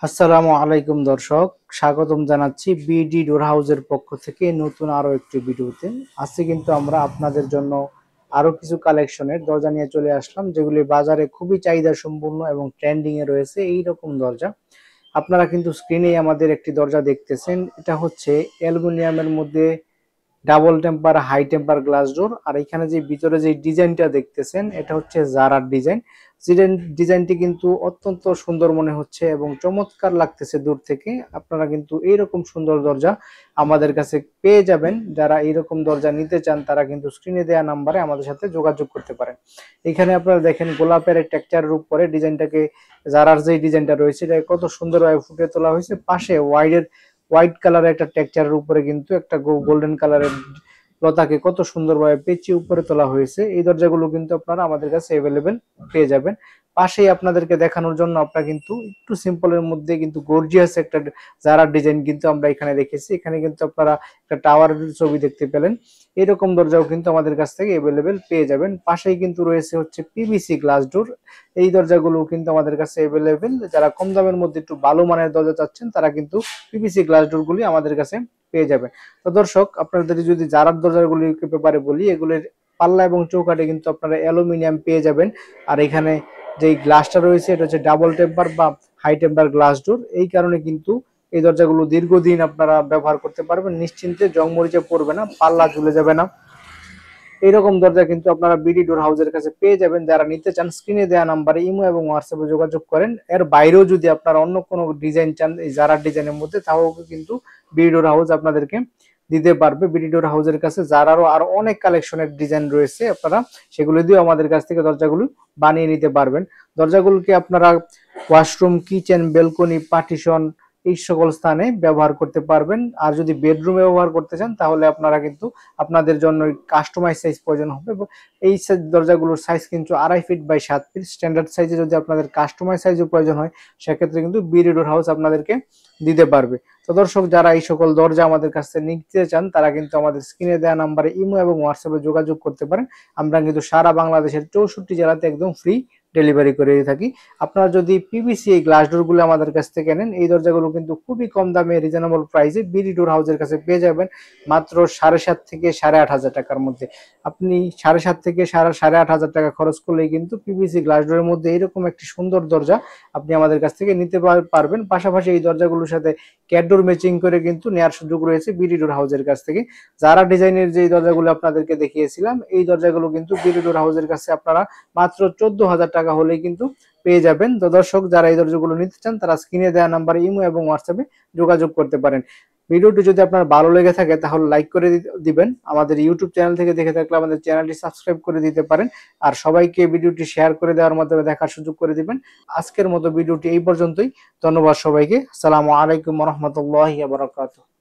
আসসালামু আলাইকুম দর্শক, স্বাগতম জানাচ্ছি বিডি ডোর হাউসের পক্ষ থেকে নতুন আরো একটি ভিডিওতে। আজকে কিন্তু আমরা আপনাদের জন্য আরো কিছু কালেকশনের দরজা নিয়ে চলে আসলাম, যেগুলি বাজারে খুবই চাহিদা সম্পূর্ণ এবং ট্রেন্ডিং এ রয়েছে এই রকম দরজা। আপনারা কিন্তু স্ক্রিনে আমাদের একটি দরজা দেখতেছেন, এটা হচ্ছে অ্যালুমিনিয়ামের মধ্যে double temper high temper glass door. আর এখানে যে ভিতরে যে ডিজাইনটা দেখতেছেন এটা হচ্ছে জারার ডিজাইন। ডিজাইনটি কিন্তু অত্যন্ত সুন্দর মনে হচ্ছে এবং চমৎকার লাগতেছে দূর থেকে। আপনারা কিন্তু এইরকম সুন্দর দরজা আমাদের কাছে পেয়ে যাবেন। যারা এইরকম দরজা নিতে চান তারা কিন্তু স্ক্রিনে দেওয়া নাম্বারে আমাদের সাথে যোগাযোগ করতে পারেন। এখানে আপনারা দেখেন গোলাপের টেক্সচারের উপরে ডিজাইনটাকে, জারার যে ডিজাইনটা রয়েছে এটা কত সুন্দরভাবে ফুটিয়ে তোলা হয়েছে। পাশে হোয়াইট কালারের একটা টেক্সচারের উপরে কিন্তু একটা গোল্ডেন কালারের লতাকে কত সুন্দরভাবে পেঁচিয়ে উপরে তোলা হয়েছে। এই দরজাগুলো কিন্তু আপনারা আমাদের কাছে অ্যাভেলেবেল পেয়ে যাবেন। পাশেই আপনাদেরকে দেখানোর জন্য আপনারা কিন্তু একটু সিম্পলের মধ্যে কিন্তু গর্জিয়াস একটা জারার ডিজাইন কিন্তু আমরা এখানে রেখেছি। এখানে কিন্তু আপনারা একটা টাওয়ারের ছবি দেখতে পেলেন। এরকম দরজাও কিন্তু আমাদের কাছ থেকে অ্যাভেলেবেল পেয়ে যাবেন। পাশেই কিন্তু রয়েছে হচ্ছে পিভিসি গ্লাস ডোর। এই দরজাগুলো কিন্তু আমাদের কাছে অ্যাভেলেবেল। যারা কম দামের মধ্যে একটু ভালো মানের দরজা চাচ্ছেন তারা কিন্তু পিভিসি গ্লাস ডোরগুলি আমাদের কাছে পেয়ে যাবেন। তো দর্শক, আপনাদের যদি জারার দরজাগুলির ব্যাপারে বলি, এগুলির পাল্লা এবং চৌকাঠে কিন্তু আপনারা অ্যালুমিনিয়াম পেয়ে যাবেন। আর এখানে যে গ্লাসটা রয়েছে এটা হচ্ছে ডাবল টেম্পার বা হাই টেম্পার গ্লাস ডোর। এই কারণে কিন্তু এই দরজাগুলো দীর্ঘদিন আপনারা ব্যবহার করতে পারবেন নিশ্চিন্তে, জং মরিচে পড়বে না, পাল্লা ঝুলে যাবে না। এইরকম দরজা কিন্তু আপনারা বিডি ডোর হাউসের কাছে পেয়ে যাবেন। যারা নিতে চান স্ক্রিনে দেওয়া নাম্বারে ইমো এবং হোয়াটসঅ্যাপে যোগাযোগ করেন। এর বাইরেও যদি আপনারা অন্য কোনো ডিজাইন চান এই জারার ডিজাইনের মধ্যে, তাও কিন্তু বিডি ডোর হাউস আপনাদেরকে দিতে পারবে। বিডি ডোর হাউসের কাছে জারারও আরো অনেক কালেকশনের ডিজাইন রয়েছে, আপনারা সেগুলো দিয়েও আমাদের কাছ থেকে দরজাগুলো বানিয়ে নিতে পারবেন। দরজাগুলোকে আপনারা ওয়াশরুম, কিচেন, বেলকনি, পার্টিশন এই সকল স্থানে ব্যবহার করতে পারবেন। আর যদি বেডরুমে ব্যবহার করতে চান তাহলে আপনারা কিন্তু আপনাদের জন্য কাস্টমাইজ সাইজ প্রয়োজন হবে। এবং এই দরজাগুলোর সাইজ কিন্তু 2.5 ফিট বাই 7 ফিট। স্ট্যান্ডার্ড সাইজে যদি আপনাদের কাস্টমাইজ সাইজও প্রয়োজন হয় সেক্ষেত্রে কিন্তু বিডি ডোর হাউস আপনাদেরকে দিতে পারবে। তো দর্শক, যারা এই সকল দরজা আমাদের কাছ থেকে নিতে চান তারা কিন্তু আমাদের স্ক্রিনে দেওয়া নাম্বারে ইমো এবং হোয়াটসঅ্যাপে যোগাযোগ করতে পারেন। আমরা কিন্তু সারা বাংলাদেশের 64 জেলাতে একদম ফ্রি ডেলিভারি করে থাকি। আপনারা যদি পিভিসি এই গ্লাস ডোরগুলো আমাদের কাছ থেকে নেন, এই দরজাগুলো কিন্তু খুবই কম দামে রিজনেবল প্রাইসে বিডি ডোর হাউসের কাছে পেয়ে যাবেন মাত্র 7.5 থেকে 8.5 টাকার মধ্যে। আপনি 7.5 থেকে 8.5 টাকা খরচ করলেই কিন্তু পিভিসি গ্লাস ডোরের মধ্যে এরকম একটি সুন্দর দরজা আপনি আমাদের কাছ থেকে নিতে পারবেন। পাশাপাশি এই দরজাগুলোর সাথে ক্যাডডোর ম্যাচিং করে কিন্তু নেওয়ার সুযোগ রয়েছে বিডি ডোর হাউসের কাছ থেকে। যারা ডিজাইনের যে দরজাগুলো আপনাদেরকে দেখিয়েছিলাম এই দরজাগুলো কিন্তু বিডি ডোর হাউসের কাছে আপনারা মাত্র 14,000 টাকা হলেই কিন্তু পেয়ে যাবেন। তো দর্শক, যারা এই দরজাগুলো নিতে চান তারা স্ক্রিনে দেওয়া নাম্বারে ইমো এবং হোয়াটসঅ্যাপে যোগাযোগ করতে পারেন। ভিডিওটি যদি আপনার ভালো লেগে থাকে তাহলে লাইক করে দিবেন। আমাদের ইউটিউব চ্যানেল থেকে দেখে থাকলে আমাদের চ্যানেলটি সাবস্ক্রাইব করে দিতে পারেন। আর সবাইকে ভিডিওটি শেয়ার করে দেওয়ার মাধ্যমে দেখার সুযোগ করে দিবেন। আজকের মতো ভিডিওটি এই পর্যন্তই। ধন্যবাদ সবাইকে। আসসালামু আলাইকুম ওয়া রাহমাতুল্লাহি ওয়া বারাকাতুহু।